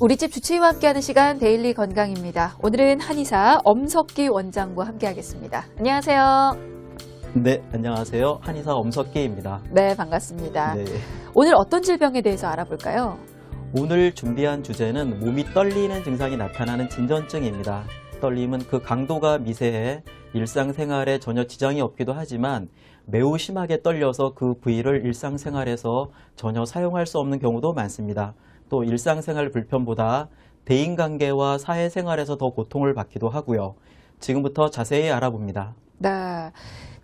우리 집 주치의와 함께하는 시간 데일리 건강입니다. 오늘은 한의사 엄석기 원장과 함께하겠습니다. 안녕하세요. 네, 안녕하세요. 한의사 엄석기입니다. 네, 반갑습니다. 네. 오늘 어떤 질병에 대해서 알아볼까요? 오늘 준비한 주제는 몸이 떨리는 증상이 나타나는 진전증입니다. 떨림은 그 강도가 미세해 일상생활에 전혀 지장이 없기도 하지만 매우 심하게 떨려서 그 부위를 일상생활에서 전혀 사용할 수 없는 경우도 많습니다. 또 일상생활 불편보다 대인관계와 사회생활에서 더 고통을 받기도 하고요. 지금부터 자세히 알아봅니다. 네,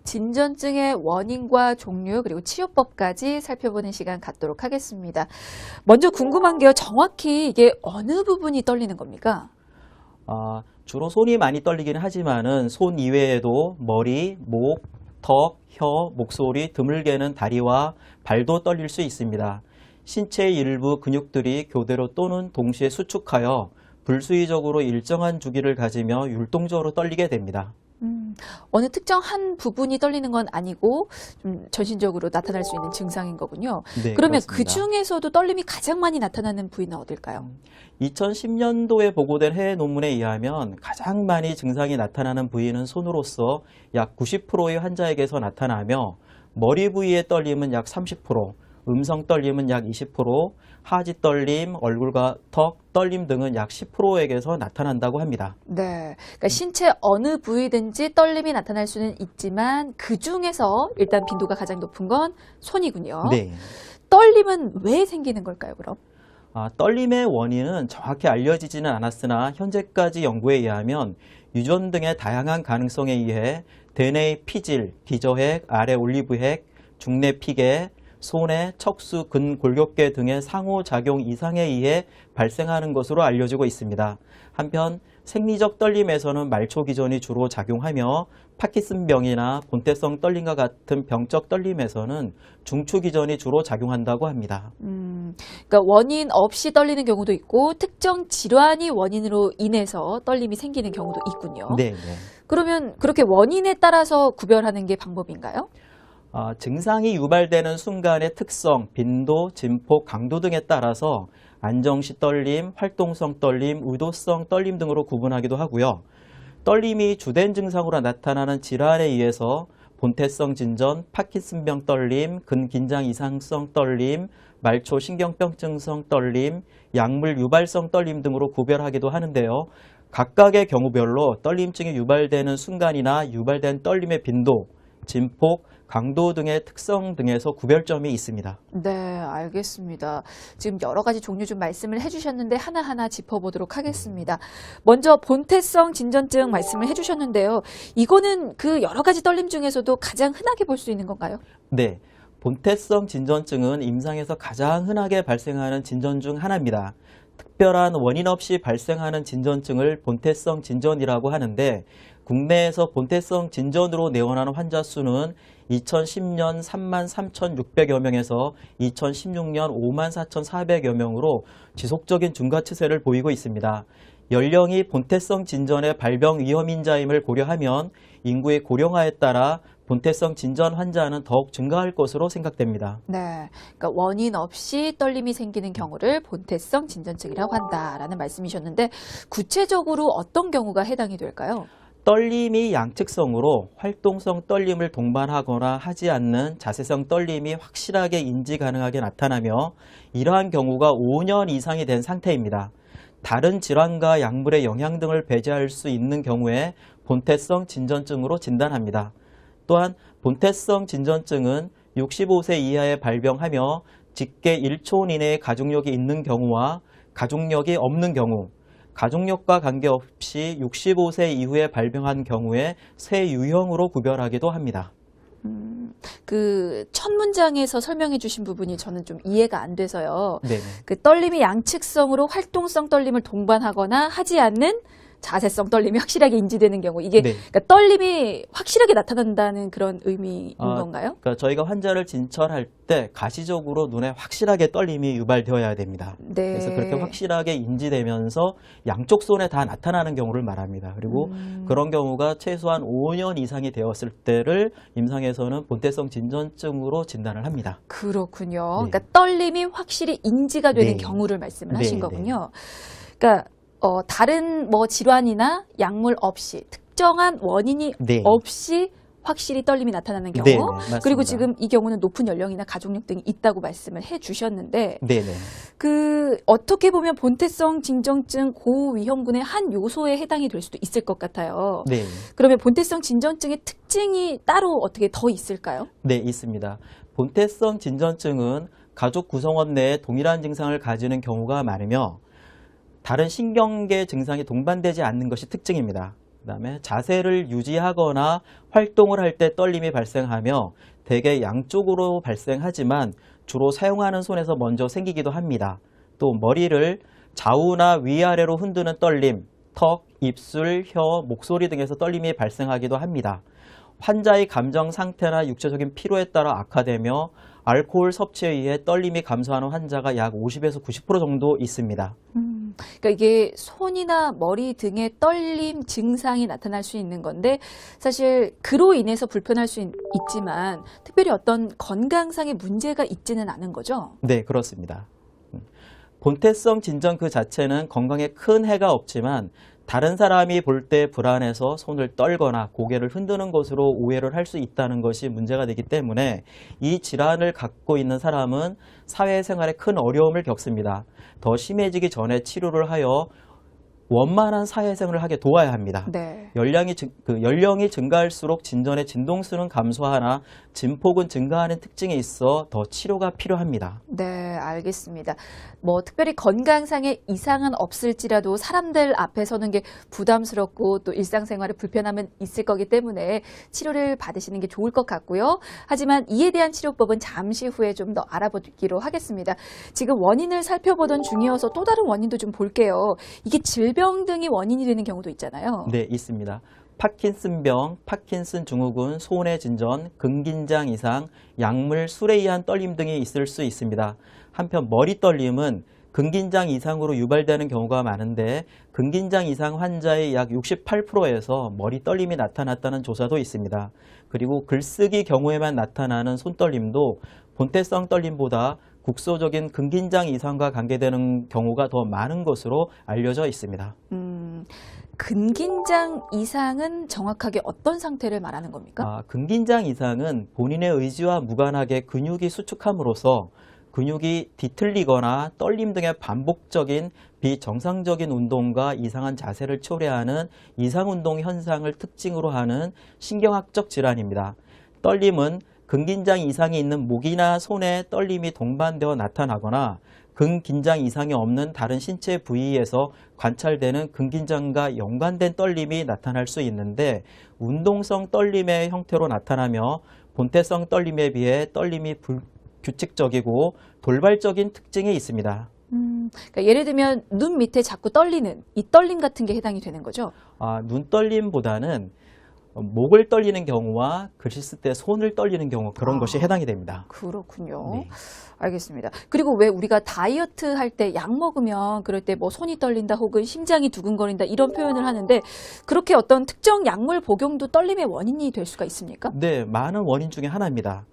진전증의 원인과 종류 그리고 치료법까지 살펴보는 시간 갖도록 하겠습니다. 먼저 궁금한 게요. 정확히 이게 어느 부분이 떨리는 겁니까? 주로 손이 많이 떨리기는 하지만은 손 이외에도 머리, 목, 턱, 혀, 목소리, 드물게는 다리와 발도 떨릴 수 있습니다. 신체의 일부 근육들이 교대로 또는 동시에 수축하여 불수의적으로 일정한 주기를 가지며 율동적으로 떨리게 됩니다. 어느 특정 한 부분이 떨리는 건 아니고 좀 전신적으로 나타날 수 있는 증상인 거군요. 네, 그러면 그렇습니다. 그 중에서도 떨림이 가장 많이 나타나는 부위는 어딜까요? 2010년도에 보고된 해외 논문에 의하면 가장 많이 증상이 나타나는 부위는 손으로서 약 90%의 환자에게서 나타나며 머리 부위의 떨림은 약 30%, 음성 떨림은 약 20%, 하지 떨림, 얼굴과 턱 떨림 등은 약 10%에게서 나타난다고 합니다. 네, 그러니까 신체 어느 부위든지 떨림이 나타날 수는 있지만 그 중에서 일단 빈도가 가장 높은 건 손이군요. 네. 떨림은 왜 생기는 걸까요, 그럼? 떨림의 원인은 정확히 알려지지는 않았으나 현재까지 연구에 의하면 유전 등의 다양한 가능성에 의해 대뇌의 피질, 기저핵, 아래 올리브핵, 중내 피계, 손해, 척수, 근, 골격계 등의 상호작용 이상에 의해 발생하는 것으로 알려지고 있습니다. 한편 생리적 떨림에서는 말초 기전이 주로 작용하며 파킨슨병이나 본태성 떨림과 같은 병적 떨림에서는 중추 기전이 주로 작용한다고 합니다. 그러니까 원인 없이 떨리는 경우도 있고 특정 질환이 원인으로 인해서 떨림이 생기는 경우도 있군요. 네. 그러면 그렇게 원인에 따라서 구별하는 게 방법인가요? 증상이 유발되는 순간의 특성, 빈도, 진폭, 강도 등에 따라서 안정시 떨림, 활동성 떨림, 의도성 떨림 등으로 구분하기도 하고요. 떨림이 주된 증상으로 나타나는 질환에 의해서 본태성 진전, 파킨슨병 떨림, 근긴장 이상성 떨림, 말초 신경병증성 떨림, 약물 유발성 떨림 등으로 구별하기도 하는데요. 각각의 경우별로 떨림증이 유발되는 순간이나 유발된 떨림의 빈도, 진폭, 강도 등의 특성 등에서 구별점이 있습니다. 네, 알겠습니다. 지금 여러 가지 종류 좀 말씀을 해주셨는데 하나하나 짚어보도록 하겠습니다. 먼저 본태성 진전증 말씀을 해주셨는데요. 이거는 그 여러 가지 떨림 중에서도 가장 흔하게 볼 수 있는 건가요? 네, 본태성 진전증은 임상에서 가장 흔하게 발생하는 진전 중 하나입니다. 특별한 원인 없이 발생하는 진전증을 본태성 진전이라고 하는데 국내에서 본태성 진전으로 내원하는 환자 수는 2010년 33,600여 명에서 2016년 54,400여 명으로 지속적인 증가 추세를 보이고 있습니다. 연령이 본태성 진전의 발병 위험인자임을 고려하면 인구의 고령화에 따라 본태성 진전 환자는 더욱 증가할 것으로 생각됩니다. 네, 그러니까 원인 없이 떨림이 생기는 경우를 본태성 진전증이라고 한다라는 말씀이셨는데 구체적으로 어떤 경우가 해당이 될까요? 떨림이 양측성으로 활동성 떨림을 동반하거나 하지 않는 자세성 떨림이 확실하게 인지 가능하게 나타나며 이러한 경우가 5년 이상이 된 상태입니다. 다른 질환과 약물의 영향 등을 배제할 수 있는 경우에 본태성 진전증으로 진단합니다. 또한 본태성 진전증은 65세 이하에 발병하며 직계 1초 이내의 가족력이 있는 경우와 가족력이 없는 경우, 가족력과 관계없이 65세 이후에 발병한 경우에 세 유형으로 구별하기도 합니다. 그 첫 문장에서 설명해 주신 부분이 저는 좀 이해가 안 돼서요. 네. 그 떨림이 양측성으로 활동성 떨림을 동반하거나 하지 않는 자세성 떨림이 확실하게 인지되는 경우 이게 네. 그러니까 떨림이 확실하게 나타난다는 그런 의미인 아, 건가요? 그러니까 저희가 환자를 진찰할 때 가시적으로 눈에 확실하게 떨림이 유발되어야 됩니다. 네. 그래서 그렇게 확실하게 인지되면서 양쪽 손에 다 나타나는 경우를 말합니다. 그리고 그런 경우가 최소한 5년 이상이 되었을 때를 임상에서는 본태성 진전증으로 진단을 합니다. 그렇군요. 네. 그러니까 떨림이 확실히 인지가 되는 네. 경우를 말씀을 네, 하신 네. 거군요. 그러니까 다른 뭐 질환이나 약물 없이 특정한 원인이 네. 없이 확실히 떨림이 나타나는 경우. 네, 네, 맞습니다. 그리고 지금 이 경우는 높은 연령이나 가족력 등이 있다고 말씀을 해 주셨는데 네네. 어떻게 보면 본태성 진정증 고위험군의 한 요소에 해당이 될 수도 있을 것 같아요. 네. 그러면 본태성 진전증의 특징이 따로 어떻게 더 있을까요? 네, 있습니다. 본태성 진전증은 가족 구성원 내에 동일한 증상을 가지는 경우가 많으며 다른 신경계 증상이 동반되지 않는 것이 특징입니다. 그다음에 자세를 유지하거나 활동을 할 때 떨림이 발생하며 대개 양쪽으로 발생하지만 주로 사용하는 손에서 먼저 생기기도 합니다. 또 머리를 좌우나 위아래로 흔드는 떨림, 턱, 입술, 혀, 목소리 등에서 떨림이 발생하기도 합니다. 환자의 감정 상태나 육체적인 피로에 따라 악화되며 알코올 섭취에 의해 떨림이 감소하는 환자가 약 50에서 90% 정도 있습니다. 그러니까 이게 손이나 머리 등의 떨림 증상이 나타날 수 있는 건데 사실 그로 인해서 불편할 수 있지만 특별히 어떤 건강상의 문제가 있지는 않은 거죠? 네, 그렇습니다. 본태성 진전 그 자체는 건강에 큰 해가 없지만 다른 사람이 볼 때 불안해서 손을 떨거나 고개를 흔드는 것으로 오해를 할 수 있다는 것이 문제가 되기 때문에 이 질환을 갖고 있는 사람은 사회생활에 큰 어려움을 겪습니다. 더 심해지기 전에 치료를 하여 원만한 사회생활을 하게 도와야 합니다. 네. 연령이 증가할수록 진전의 진동수는 감소하나 진폭은 증가하는 특징이 있어 더 치료가 필요합니다. 네, 알겠습니다. 뭐 특별히 건강상의 이상은 없을지라도 사람들 앞에 서는 게 부담스럽고 또 일상생활에 불편함은 있을 거기 때문에 치료를 받으시는 게 좋을 것 같고요. 하지만 이에 대한 치료법은 잠시 후에 좀 더 알아보기로 하겠습니다. 지금 원인을 살펴보던 중이어서 또 다른 원인도 좀 볼게요. 이게 질병 등이 원인이 되는 경우도 있잖아요. 네, 있습니다. 파킨슨병, 파킨슨 증후군, 손의 진전, 근긴장 이상, 약물, 술에 의한 떨림 등이 있을 수 있습니다. 한편 머리 떨림은 근긴장 이상으로 유발되는 경우가 많은데 근긴장 이상 환자의 약 68%에서 머리 떨림이 나타났다는 조사도 있습니다. 그리고 글쓰기 경우에만 나타나는 손떨림도 본태성 떨림보다 국소적인 근긴장 이상과 관계되는 경우가 더 많은 것으로 알려져 있습니다. 근긴장 이상은 정확하게 어떤 상태를 말하는 겁니까? 근긴장 이상은 본인의 의지와 무관하게 근육이 수축함으로써 근육이 뒤틀리거나 떨림 등의 반복적인 비정상적인 운동과 이상한 자세를 초래하는 이상운동 현상을 특징으로 하는 신경학적 질환입니다. 떨림은 근긴장 이상이 있는 목이나 손에 떨림이 동반되어 나타나거나 근긴장 이상이 없는 다른 신체 부위에서 관찰되는 근긴장과 연관된 떨림이 나타날 수 있는데 운동성 떨림의 형태로 나타나며 본태성 떨림에 비해 떨림이 불규칙적이고 돌발적인 특징이 있습니다. 그러니까 예를 들면 눈 밑에 자꾸 떨리는 이 떨림 같은 게 해당이 되는 거죠? 눈떨림보다는 목을 떨리는 경우와 글씨 쓸 때 손을 떨리는 경우 그런 것이 해당이 됩니다. 그렇군요. 네. 알겠습니다. 그리고 왜 우리가 다이어트 할 때 약 먹으면 그럴 때 뭐 손이 떨린다 혹은 심장이 두근거린다 이런 표현을 하는데 그렇게 어떤 특정 약물 복용도 떨림의 원인이 될 수가 있습니까? 네, 많은 원인 중에 하나입니다.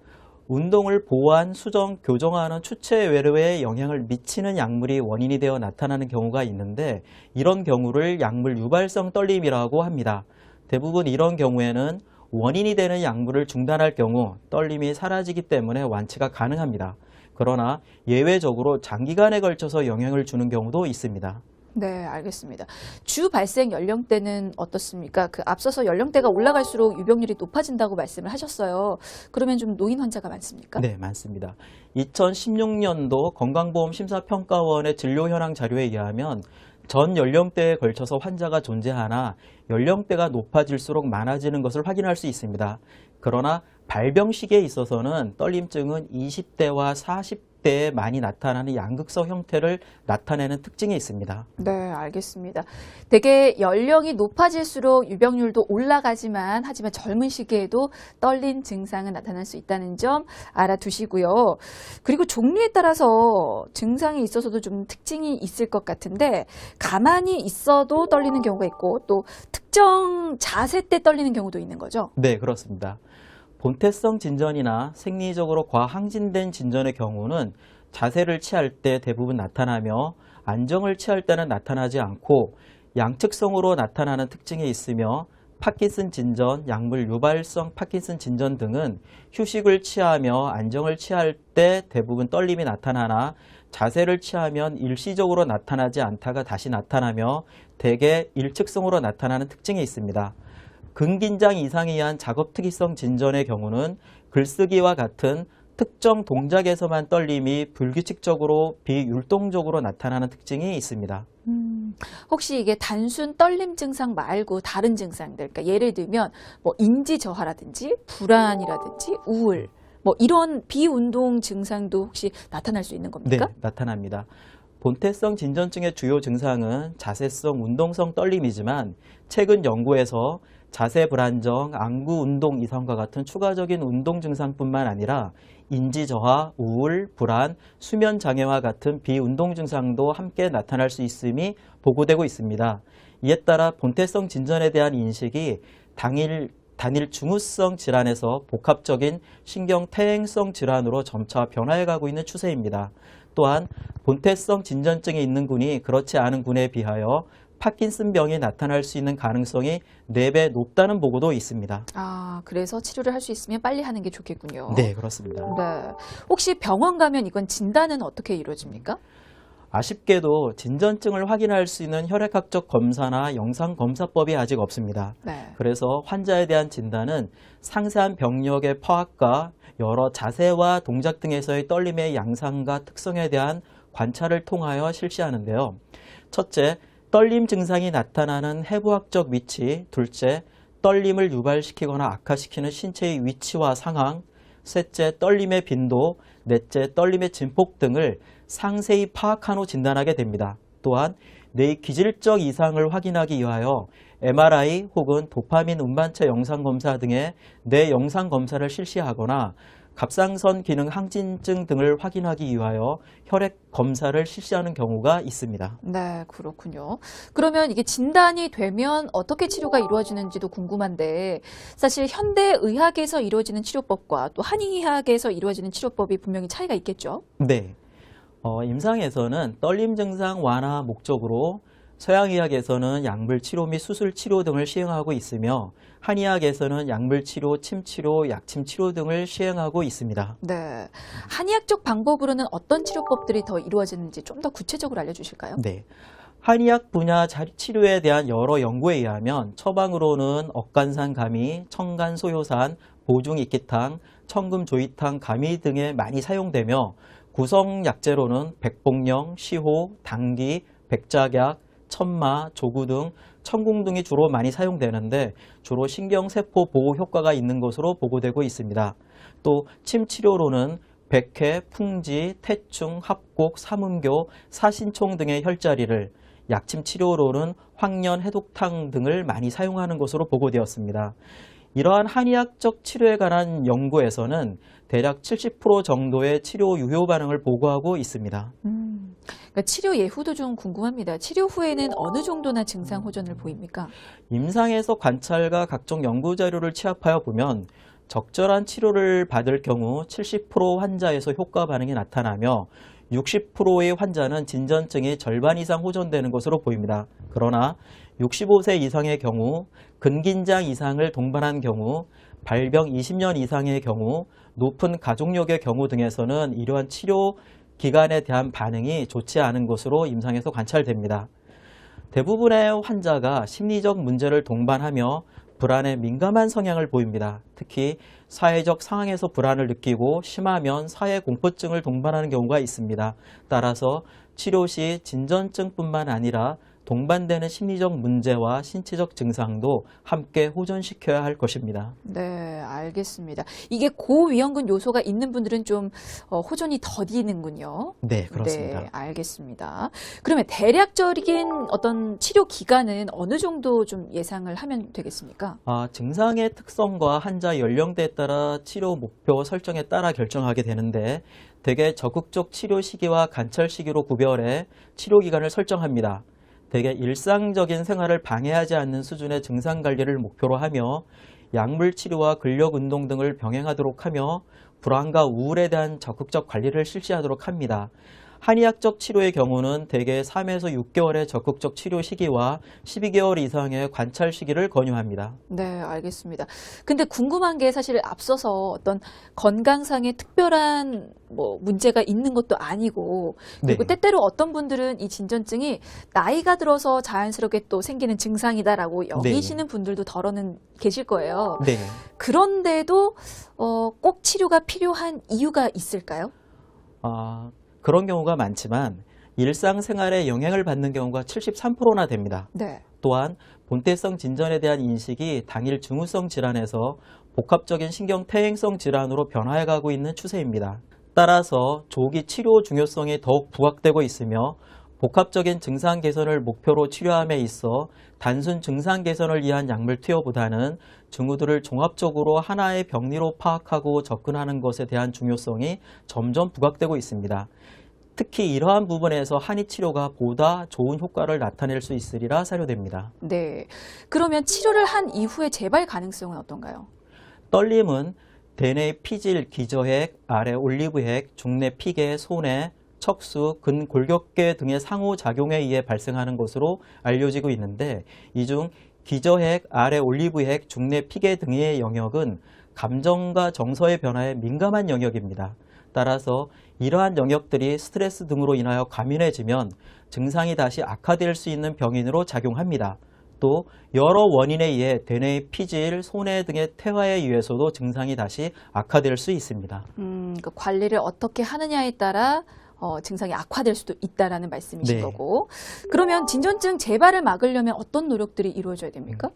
운동을 보완, 수정, 교정하는 추체 외로에 영향을 미치는 약물이 원인이 되어 나타나는 경우가 있는데 이런 경우를 약물 유발성 떨림이라고 합니다. 대부분 이런 경우에는 원인이 되는 약물을 중단할 경우 떨림이 사라지기 때문에 완치가 가능합니다. 그러나 예외적으로 장기간에 걸쳐서 영향을 주는 경우도 있습니다. 네, 알겠습니다. 주 발생 연령대는 어떻습니까? 앞서서 연령대가 올라갈수록 유병률이 높아진다고 말씀을 하셨어요. 그러면 좀 노인 환자가 많습니까? 네, 많습니다. 2016년도 건강보험심사평가원의 진료 현황 자료에 의하면 전 연령대에 걸쳐서 환자가 존재하나 연령대가 높아질수록 많아지는 것을 확인할 수 있습니다. 그러나 발병 시기에 있어서는 떨림증은 20대와 40대에 많이 나타나는 양극성 형태를 나타내는 특징이 있습니다. 네, 알겠습니다. 되게 연령이 높아질수록 유병률도 올라가지만 하지만 젊은 시기에도 떨림 증상은 나타날 수 있다는 점 알아두시고요. 그리고 종류에 따라서 증상이 있어서도 좀 특징이 있을 것 같은데 가만히 있어도 떨리는 경우가 있고 또 특정 자세 때 떨리는 경우도 있는 거죠? 네, 그렇습니다. 본태성 진전이나 생리적으로 과항진된 진전의 경우는 자세를 취할 때 대부분 나타나며 안정을 취할 때는 나타나지 않고 양측성으로 나타나는 특징이 있으며 파킨슨 진전, 약물 유발성 파킨슨 진전 등은 휴식을 취하며 안정을 취할 때 대부분 떨림이 나타나나 자세를 취하면 일시적으로 나타나지 않다가 다시 나타나며 대개 일측성으로 나타나는 특징이 있습니다. 근긴장 이상에 의한 작업특이성 진전의 경우는 글쓰기와 같은 특정 동작에서만 떨림이 불규칙적으로 비율동적으로 나타나는 특징이 있습니다. 혹시 이게 단순 떨림 증상 말고 다른 증상들, 그러니까 예를 들면 뭐 인지 저하라든지 불안이라든지 우울, 뭐 이런 비운동 증상도 혹시 나타날 수 있는 겁니까? 네, 나타납니다. 본태성 진전증의 주요 증상은 자세성, 운동성 떨림이지만 최근 연구에서 자세 불안정, 안구 운동 이상과 같은 추가적인 운동 증상뿐만 아니라 인지 저하, 우울, 불안, 수면 장애와 같은 비운동 증상도 함께 나타날 수 있음이 보고되고 있습니다. 이에 따라 본태성 진전에 대한 인식이 단일 중후성 질환에서 복합적인 신경 퇴행성 질환으로 점차 변화해가고 있는 추세입니다. 또한 본태성 진전증이 있는 군이 그렇지 않은 군에 비하여 파킨슨병이 나타날 수 있는 가능성이 4배 높다는 보고도 있습니다. 아, 그래서 치료를 할 수 있으면 빨리 하는 게 좋겠군요. 네, 그렇습니다. 네. 혹시 병원 가면 이건 진단은 어떻게 이루어집니까? 아쉽게도 진전증을 확인할 수 있는 혈액학적 검사나 영상검사법이 아직 없습니다. 네. 그래서 환자에 대한 진단은 상세한 병력의 파악과 여러 자세와 동작 등에서의 떨림의 양상과 특성에 대한 관찰을 통하여 실시하는데요. 첫째, 떨림 증상이 나타나는 해부학적 위치, 둘째, 떨림을 유발시키거나 악화시키는 신체의 위치와 상황, 셋째, 떨림의 빈도, 넷째, 떨림의 진폭 등을 상세히 파악한 후 진단하게 됩니다. 또한 뇌의 기질적 이상을 확인하기 위하여 MRI 혹은 도파민 운반체 영상검사 등의 뇌 영상검사를 실시하거나 갑상선 기능 항진증 등을 확인하기 위하여 혈액 검사를 실시하는 경우가 있습니다. 네, 그렇군요. 그러면 이게 진단이 되면 어떻게 치료가 이루어지는지도 궁금한데 사실 현대의학에서 이루어지는 치료법과 또 한의학에서 이루어지는 치료법이 분명히 차이가 있겠죠? 네. 임상에서는 떨림 증상 완화 목적으로 서양의학에서는 약물 치료 및 수술 치료 등을 시행하고 있으며 한의학에서는 약물 치료, 침 치료, 약침 치료 등을 시행하고 있습니다. 네. 한의학적 방법으로는 어떤 치료법들이 더 이루어지는지 좀 더 구체적으로 알려주실까요? 네. 한의학 분야 치료에 대한 여러 연구에 의하면 처방으로는 억간산 가미, 청간 소효산, 보중 익기탕, 청금 조이탕 가미 등에 많이 사용되며 구성 약재로는 백복령, 시호, 당귀, 백작약, 천마, 조구 등 천궁 등이 주로 많이 사용되는데 주로 신경세포 보호 효과가 있는 것으로 보고되고 있습니다. 또 침치료로는 백회, 풍지, 태충, 합곡, 삼음교, 사신총 등의 혈자리를, 약침 치료로는 황련, 해독탕 등을 많이 사용하는 것으로 보고되었습니다. 이러한 한의학적 치료에 관한 연구에서는 대략 70% 정도의 치료 유효 반응을 보고하고 있습니다. 그러니까 치료 예후도 좀 궁금합니다. 치료 후에는 어느 정도나 증상 호전을 보입니까? 임상에서 관찰과 각종 연구 자료를 취합하여 보면 적절한 치료를 받을 경우 70% 환자에서 효과 반응이 나타나며 60%의 환자는 진전증이 절반 이상 호전되는 것으로 보입니다. 그러나 65세 이상의 경우, 근긴장 이상을 동반한 경우, 발병 20년 이상의 경우, 높은 가족력의 경우 등에서는 이러한 치료 기간에 대한 반응이 좋지 않은 것으로 임상에서 관찰됩니다. 대부분의 환자가 심리적 문제를 동반하며 불안에 민감한 성향을 보입니다. 특히 사회적 상황에서 불안을 느끼고 심하면 사회 공포증을 동반하는 경우가 있습니다. 따라서 치료 시 진전증뿐만 아니라 동반되는 심리적 문제와 신체적 증상도 함께 호전시켜야 할 것입니다. 네, 알겠습니다. 이게 고위험군 요소가 있는 분들은 좀 호전이 더디는군요. 네, 그렇습니다. 네, 알겠습니다. 그러면 대략적인 어떤 치료 기간은 어느 정도 좀 예상을 하면 되겠습니까? 증상의 특성과 환자 연령대에 따라 치료 목표 설정에 따라 결정하게 되는데 대개 적극적 치료 시기와 관찰 시기로 구별해 치료 기간을 설정합니다. 대개 일상적인 생활을 방해하지 않는 수준의 증상 관리를 목표로 하며 약물 치료와 근력 운동 등을 병행하도록 하며 불안과 우울에 대한 적극적 관리를 실시하도록 합니다. 한의학적 치료의 경우는 대개 3에서 6개월의 적극적 치료 시기와 12개월 이상의 관찰 시기를 권유합니다. 네, 알겠습니다. 근데 궁금한 게 사실 앞서서 어떤 건강상의 특별한 문제가 있는 것도 아니고 그리고 네. 때때로 어떤 분들은 이 진전증이 나이가 들어서 자연스럽게 또 생기는 증상이다라고 여기시는 분들도 덜어는 계실 거예요. 네. 그런데도 꼭 치료가 필요한 이유가 있을까요? 그런 경우가 많지만 일상생활에 영향을 받는 경우가 73%나 됩니다. 네. 또한 본태성 진전에 대한 인식이 당일 증후성 질환에서 복합적인 신경퇴행성 질환으로 변화해가고 있는 추세입니다. 따라서 조기 치료 중요성이 더욱 부각되고 있으며 복합적인 증상 개선을 목표로 치료함에 있어 단순 증상 개선을 위한 약물 투여보다는 증후들을 종합적으로 하나의 병리로 파악하고 접근하는 것에 대한 중요성이 점점 부각되고 있습니다. 특히 이러한 부분에서 한의치료가 보다 좋은 효과를 나타낼 수 있으리라 사료됩니다. 네. 그러면 치료를 한 이후의 재발 가능성은 어떤가요? 떨림은 대뇌 피질, 기저핵, 아래 올리브핵, 중내 피계, 손해, 척수, 근골격계 등의 상호작용에 의해 발생하는 것으로 알려지고 있는데 이 중 기저핵, 아래 올리브핵, 중내 피계 등의 영역은 감정과 정서의 변화에 민감한 영역입니다. 따라서 이러한 영역들이 스트레스 등으로 인하여 과민해지면 증상이 다시 악화될 수 있는 병인으로 작용합니다. 또 여러 원인에 의해 대뇌 피질, 손해 등의 퇴화에 의해서도 증상이 다시 악화될 수 있습니다. 그 관리를 어떻게 하느냐에 따라 증상이 악화될 수도 있다라는 말씀이신 네. 거고. 그러면 진전증 재발을 막으려면 어떤 노력들이 이루어져야 됩니까?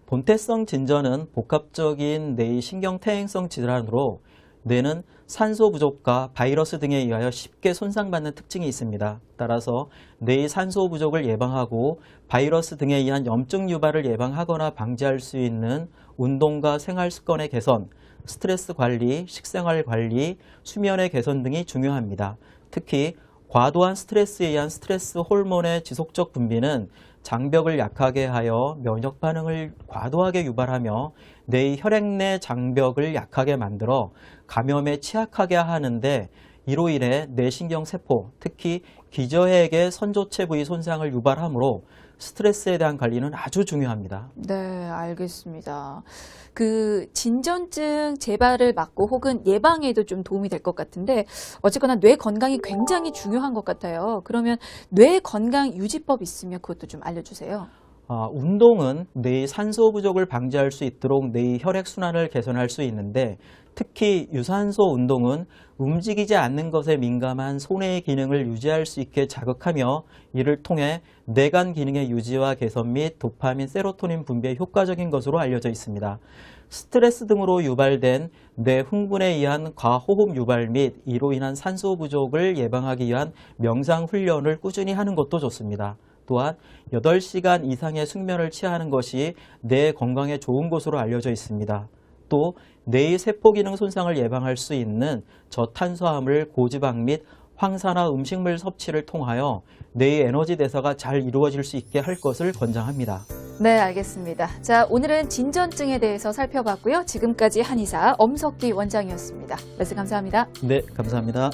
본태성 진전은 복합적인 뇌의 신경퇴행성 질환으로 뇌는 산소 부족과 바이러스 등에 의하여 쉽게 손상받는 특징이 있습니다. 따라서 뇌의 산소 부족을 예방하고 바이러스 등에 의한 염증 유발을 예방하거나 방지할 수 있는 운동과 생활 습관의 개선, 스트레스 관리, 식생활 관리, 수면의 개선 등이 중요합니다. 특히 과도한 스트레스에 의한 스트레스 호르몬의 지속적 분비는 장벽을 약하게 하여 면역 반응을 과도하게 유발하며 뇌의 혈액 내 장벽을 약하게 만들어 감염에 취약하게 하는데 이로 인해 뇌신경세포, 특히 기저핵의 선조체 부위 손상을 유발하므로 스트레스에 대한 관리는 아주 중요합니다. 네, 알겠습니다. 그 진전증 재발을 막고 혹은 예방에도 좀 도움이 될 것 같은데 어쨌거나 뇌 건강이 굉장히 중요한 것 같아요. 그러면 뇌 건강 유지법 있으면 그것도 좀 알려주세요. 운동은 뇌의 산소 부족을 방지할 수 있도록 뇌의 혈액순환을 개선할 수 있는데 특히 유산소 운동은 움직이지 않는 것에 민감한 손해의 기능을 유지할 수 있게 자극하며 이를 통해 뇌간 기능의 유지와 개선 및 도파민, 세로토닌 분비에 효과적인 것으로 알려져 있습니다. 스트레스 등으로 유발된 뇌 흥분에 의한 과호흡 유발 및 이로 인한 산소 부족을 예방하기 위한 명상 훈련을 꾸준히 하는 것도 좋습니다. 또한 8시간 이상의 숙면을 취하는 것이 뇌 건강에 좋은 것으로 알려져 있습니다. 또 뇌의 세포 기능 손상을 예방할 수 있는 저탄수화물, 고지방 및 황산화 음식물 섭취를 통하여 뇌의 에너지 대사가 잘 이루어질 수 있게 할 것을 권장합니다. 네, 알겠습니다. 자, 오늘은 진전증에 대해서 살펴봤고요. 지금까지 한의사 엄석기 원장이었습니다. 말씀 감사합니다. 네, 감사합니다.